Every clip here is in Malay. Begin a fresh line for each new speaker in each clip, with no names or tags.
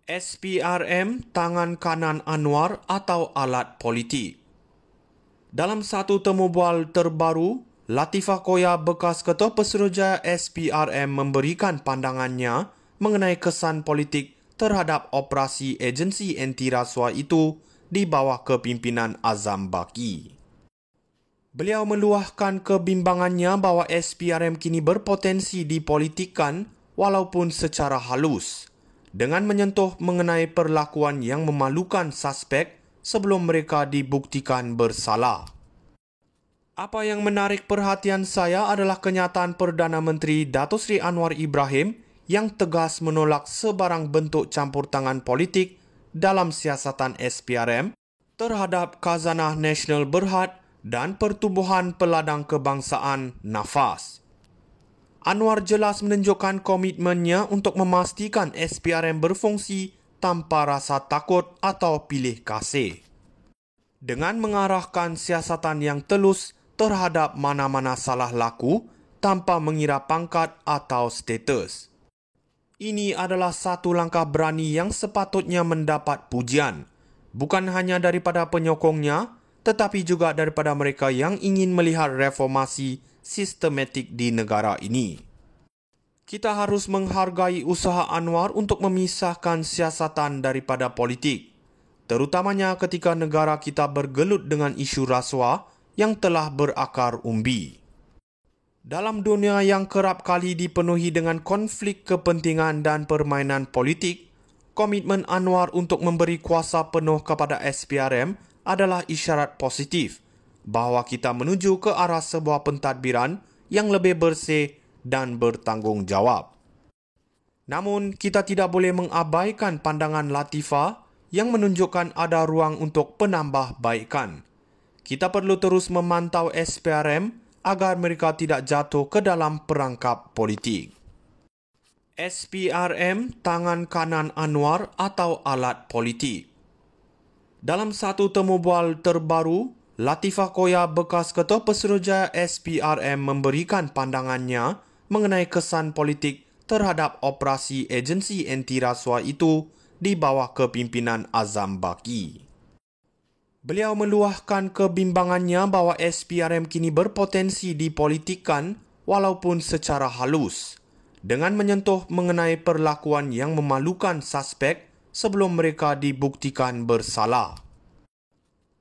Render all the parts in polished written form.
SPRM tangan kanan Anwar atau alat politik. Dalam satu temu bual terbaru, Latifah Koya bekas Ketua Pesuruhjaya SPRM memberikan pandangannya mengenai kesan politik terhadap operasi agensi anti rasuah itu di bawah kepimpinan Azam Baki. Beliau meluahkan kebimbangannya bahawa SPRM kini berpotensi dipolitikkan walaupun secara halus, dengan menyentuh mengenai perlakuan yang memalukan suspek sebelum mereka dibuktikan bersalah. Apa yang menarik perhatian saya adalah kenyataan Perdana Menteri Datuk Seri Anwar Ibrahim yang tegas menolak sebarang bentuk campur tangan politik dalam siasatan SPRM terhadap Khazanah Nasional Berhad dan Pertubuhan Peladang Kebangsaan (NAFAS). Anwar jelas menunjukkan komitmennya untuk memastikan SPRM berfungsi tanpa rasa takut atau pilih kasih, dengan mengarahkan siasatan yang telus terhadap mana-mana salah laku tanpa mengira pangkat atau status. Ini adalah satu langkah berani yang sepatutnya mendapat pujian, bukan hanya daripada penyokongnya, tetapi juga daripada mereka yang ingin melihat reformasi sistematik di negara ini. Kita harus menghargai usaha Anwar untuk memisahkan siasatan daripada politik, terutamanya ketika negara kita bergelut dengan isu rasuah yang telah berakar umbi. Dalam dunia yang kerap kali dipenuhi dengan konflik kepentingan dan permainan politik, komitmen Anwar untuk memberi kuasa penuh kepada SPRM adalah isyarat positif bahawa kita menuju ke arah sebuah pentadbiran yang lebih bersih dan bertanggungjawab. Namun, kita tidak boleh mengabaikan pandangan Latifah yang menunjukkan ada ruang untuk penambahbaikan. Kita perlu terus memantau SPRM agar mereka tidak jatuh ke dalam perangkap politik. SPRM tangan kanan Anwar atau alat politik. Dalam satu temu bual terbaru, Latifah Koya bekas Ketua Pesuruhjaya SPRM memberikan pandangannya mengenai kesan politik terhadap operasi agensi anti rasuah itu di bawah kepimpinan Azam Baki. Beliau meluahkan kebimbangannya bahawa SPRM kini berpotensi dipolitikkan walaupun secara halus, dengan menyentuh mengenai perlakuan yang memalukan suspek sebelum mereka dibuktikan bersalah.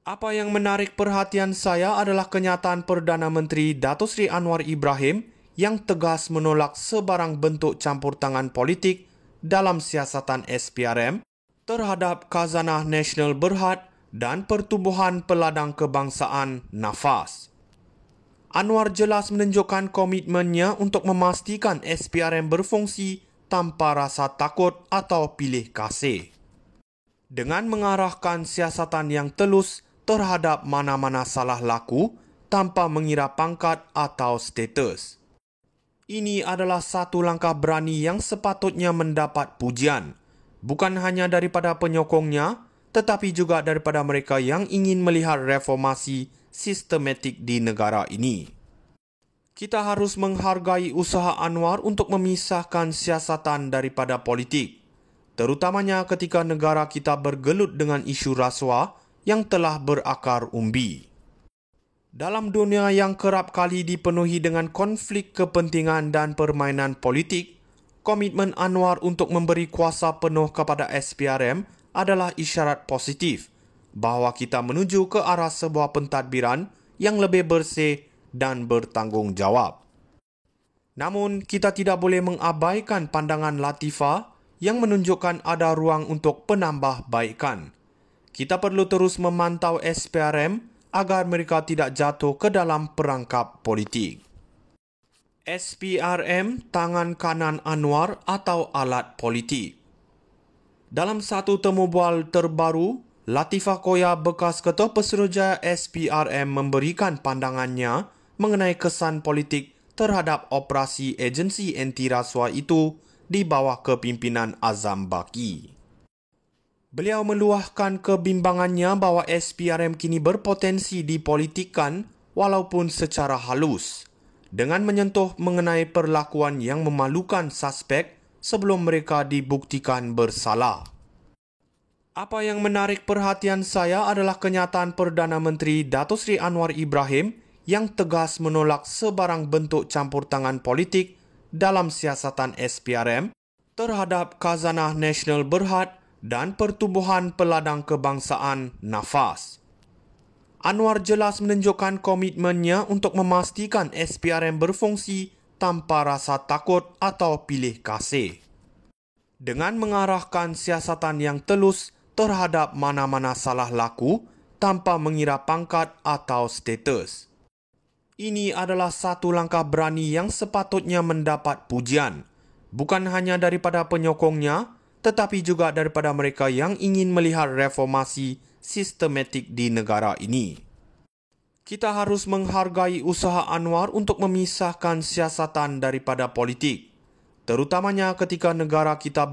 Apa yang menarik perhatian saya adalah kenyataan Perdana Menteri Datuk Seri Anwar Ibrahim yang tegas menolak sebarang bentuk campur tangan politik dalam siasatan SPRM terhadap Khazanah Nasional Berhad dan Pertubuhan Peladang Kebangsaan (NAFAS). Anwar jelas menunjukkan komitmennya untuk memastikan SPRM berfungsi tanpa rasa takut atau pilih kasih, dengan mengarahkan siasatan yang telus terhadap mana-mana salah laku tanpa mengira pangkat atau status. Ini adalah satu langkah berani yang sepatutnya mendapat pujian, bukan hanya daripada penyokongnya, tetapi juga daripada mereka yang ingin melihat reformasi sistematik di negara ini. Kita harus menghargai usaha Anwar untuk memisahkan siasatan daripada politik, terutamanya ketika negara kita bergelut dengan isu rasuah yang telah berakar umbi. Dalam dunia yang kerap kali dipenuhi dengan konflik kepentingan dan permainan politik, komitmen Anwar untuk memberi kuasa penuh kepada SPRM adalah isyarat positif bahawa kita menuju ke arah sebuah pentadbiran yang lebih bersih dan bertanggungjawab. Namun, kita tidak boleh mengabaikan pandangan Latifah yang menunjukkan ada ruang untuk penambahbaikan. Kita perlu terus memantau SPRM agar mereka tidak jatuh ke dalam perangkap politik. SPRM tangan kanan Anwar atau alat politik. Dalam satu temu bual terbaru, Latifah Koya bekas Ketua Pesuruhjaya SPRM memberikan pandangannya mengenai kesan politik terhadap operasi agensi anti rasuah itu di bawah kepimpinan Azam Baki. Beliau meluahkan kebimbangannya bahawa SPRM kini berpotensi dipolitikkan walaupun secara halus, dengan menyentuh mengenai perlakuan yang memalukan suspek sebelum mereka dibuktikan bersalah. Apa yang menarik perhatian saya adalah kenyataan Perdana Menteri Datuk Seri Anwar Ibrahim yang tegas menolak sebarang bentuk campur tangan politik dalam siasatan SPRM terhadap Khazanah Nasional Berhad dan Pertubuhan Peladang Kebangsaan NAFAS. Anwar jelas menunjukkan komitmennya untuk memastikan SPRM berfungsi tanpa rasa takut atau pilih kasih. Dengan mengarahkan siasatan yang telus terhadap mana-mana salah laku tanpa mengira pangkat atau status. Ini adalah satu langkah berani yang sepatutnya mendapat pujian, bukan hanya daripada penyokongnya, tetapi juga daripada mereka yang ingin melihat reformasi sistematik di negara ini. Kita harus menghargai usaha Anwar untuk memisahkan siasatan daripada politik, terutamanya ketika negara kita